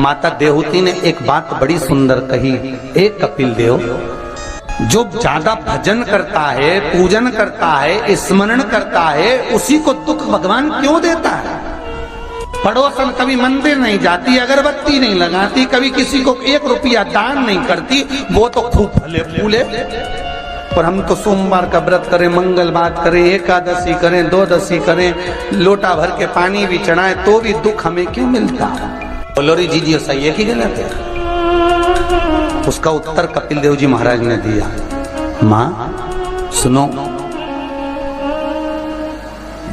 माता देवहूति ने एक बात बड़ी सुंदर कही, एक कपिल देव, जो ज्यादा भजन करता है, पूजन करता है, स्मरण करता है, उसी को दुख भगवान क्यों देता है? पड़ोसन कभी मंदिर नहीं जाती, अगरबत्ती नहीं लगाती, कभी किसी को 1 रुपया दान नहीं करती, वो तो खूब फले फूले। और हम तो सोमवार का व्रत करें, मंगलवार करें, एकादशी करें, द्वादशी करें, लोटा भर के पानी भी चढ़ाएं, तो भी दुख हमें क्यों मिलता है? बोलो री जी सही है कि गलत है? उसका उत्तर कपिल देव जी महाराज ने दिया, मां सुनो,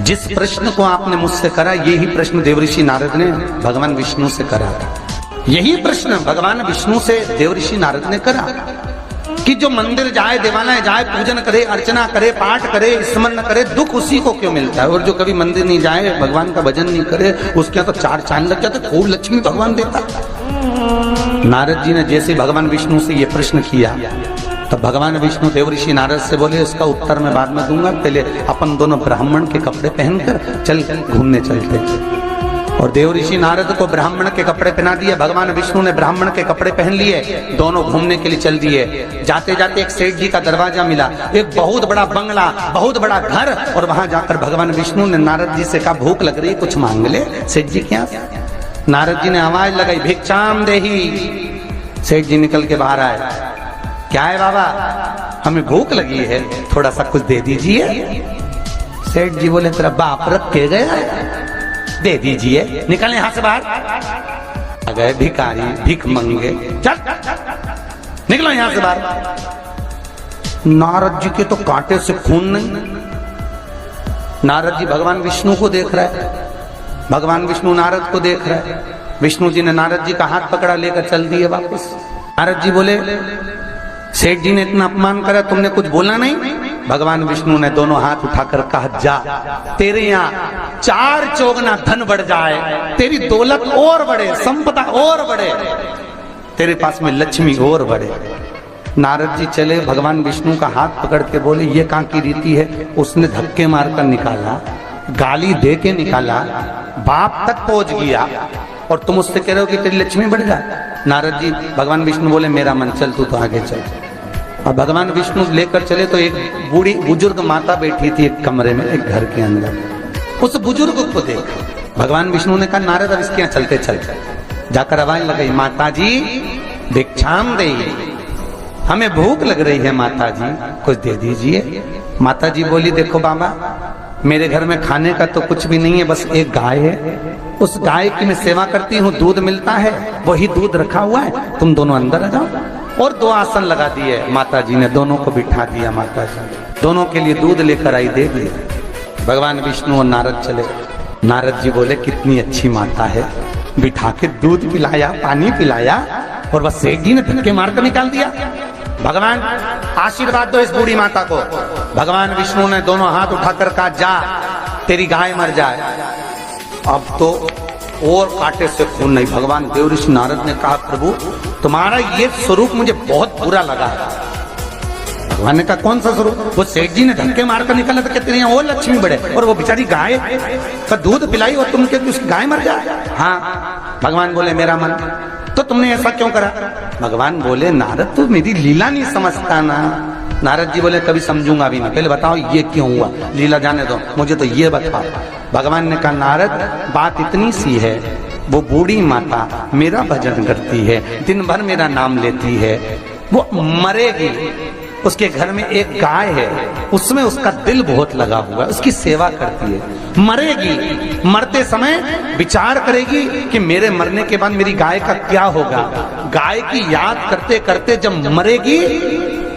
जिस प्रश्न को आपने मुझसे करा, यही प्रश्न देवऋषि नारद ने भगवान विष्णु से करा था। यही प्रश्न भगवान विष्णु से देवऋषि नारद ने करा कि जो मंदिर जाए, देवालय जाए, पूजन करे, अर्चना करे, पाठ करे, स्मरण करे, दुख उसी को क्यों मिलता है? और जो कभी मंदिर नहीं जाए, भगवान का भजन नहीं करे, उसके यहाँ तो 4 चांद लग जाते, खूब लक्ष्मी भगवान देता। नारद जी ने जैसे भगवान विष्णु से ये प्रश्न किया, तो भगवान विष्णु देवऋषि नारद से बोले, इसका उत्तर मैं बाद में दूंगा, पहले अपन दोनों ब्राह्मण के कपड़े पहनकर चल घूमने चलते। और देवऋषि नारद को ब्राह्मण के कपड़े पहना दिए, भगवान विष्णु ने ब्राह्मण के कपड़े पहन लिए, दोनों घूमने के लिए चल दिए। जाते जाते एक सेठ जी का दरवाजा मिला, एक बहुत बड़ा बंगला, बहुत बड़ा घर, और वहां जाकर भगवान विष्णु ने नारद जी से कहा, भूख लग रही है, कुछ मांग ले। सेठ जी क्या? नारद जी ने आवाज लगाई, भिक्षाम देही। सेठ जी निकल के बाहर आए, क्या है बाबा? हमें भूख लगी है, थोड़ा सा कुछ दे दीजिए। सेठ जी बोले, तेरा बाप रख के गया है, दे दीजिए। निकल यहां से बाहर। आ गए भिखारी, भीख मंगे, चल निकलो यहां से बाहर। नारद जी के तो कांटे से खून नहीं। नारद जी भगवान विष्णु को देख रहा है, भगवान विष्णु नारद को देख रहा है। विष्णु जी ने नारद जी का हाथ पकड़ा, लेकर चल दिए वापस। नारद जी बोले, सेठ जी ने इतना अपमान करा, तुमने कुछ बोला नहीं? भगवान विष्णु ने दोनों हाथ उठाकर कहा, जा, तेरे यहाँ 4 चौगुना धन बढ़ जाए, तेरी दौलत और बढ़े, संपदा और बढ़े, तेरे पास में लक्ष्मी और बढ़े। नारद जी चले, भगवान विष्णु का हाथ पकड़ के बोले, ये कहाँ की रीति है? उसने धक्के मारकर निकाला, गाली दे के निकाला, बाप तक पहुंच गया, और तुम उससे कह रहे हो कि तेरी लक्ष्मी बढ़ जाए। नारद जी, भगवान विष्णु बोले, मेरा मन, चल तू तो आगे चल। और भगवान विष्णु लेकर चले तो एक बूढ़ी बुजुर्ग माता बैठी थी एक कमरे में, एक घर के अंदर। उस बुजुर्ग को देख भगवान विष्णु ने कहा, नारद अब इसके यहाँ चलते चलते। जाकर आवाज लगाई, माता जी भिक्षाम देही, हमें भूख लग रही है माता जी, कुछ दे दीजिए। माता जी बोली, देखो बाबा, मेरे घर में खाने का तो कुछ भी नहीं है, बस एक गाय है, उस गाय की मैं सेवा करती हूँ, दूध मिलता है, वही दूध रखा हुआ है, तुम दोनों अंदर आ जाओ। और 2 आसन लगा दिए माता जी ने, दोनों को बिठा दिया। माता जी दोनों के लिए दूध लेकर आई, दे दिया। भगवान विष्णु और नारद चले। नारद जी बोले, कितनी अच्छी माता है, बिठा के दूध पिलाया, पानी पिलाया, और बस सेठ जी ने धक्के मारकर निकाल दिया। भगवान आशीर्वाद दो इस बूढ़ी माता को। भगवान विष्णु ने दोनों हाथ उठाकर कहा, जा, तेरी गाय मर जाए। अब तो और कांटे से खून नहीं। भगवान देवऋषि नारद ने कहा, प्रभु तुम्हारा ये स्वरूप मुझे बहुत बुरा लगा। भगवान ने कहा, कौन सा स्वरूप? वो सेठ जी ने धक्के मारकर निकाला था, कहते हैं और लक्ष्मी बढ़े, और वो बेचारी गाय का दूध पिलाई और तुम कहते उसकी गाय मर जाए। हाँ। भगवान बोले, मेरा मन, तो तुमने ऐसा क्यों करा? भगवान बोले, नारद तू मेरी लीला नहीं समझता ना। नारद जी बोले, कभी समझूंगा भी नहीं, पहले बताओ ये क्यों हुआ, लीला जाने दो, मुझे तो ये बताओ। भगवान ने कहा, नारद बात इतनी सी है, वो बूढ़ी माता मेरा भजन करती है, दिन भर मेरा नाम लेती है, वो मरेगी, उसके घर में एक गाय है, उसमें उसका दिल बहुत लगा हुआ है, उसकी सेवा करती है, मरेगी, मरते समय विचार करेगी कि मेरे मरने के बाद मेरी गाय का क्या होगा। गाय की याद करते करते जब मरेगी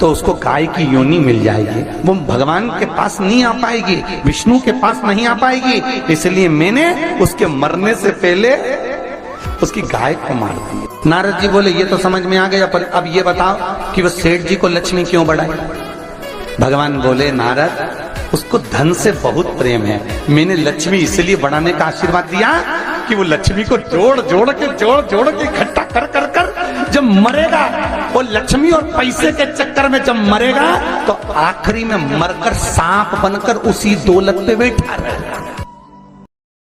तो उसको गाय की योनि मिल जाएगी, वो भगवान के पास नहीं आ पाएगी, विष्णु के पास नहीं आ पाएगी, इसलिए मैंने उसके मरने से पहले उसकी गाय को मार दी। नारद जी बोले, ये तो समझ में आ गया, पर अब ये बताओ कि वो सेठ जी को लक्ष्मी क्यों बढ़ाई? भगवान बोले, नारद उसको धन से बहुत प्रेम है, मैंने लक्ष्मी इसलिए बढ़ाने का आशीर्वाद दिया कि वो लक्ष्मी को जोड़ जोड़ के इकट्ठा कर कर कर जब मरेगा, वो लक्ष्मी और पैसे के चक्कर में जब मरेगा तो आखिरी में मरकर सांप बनकर उसी दौलत पे बैठा रहेगा।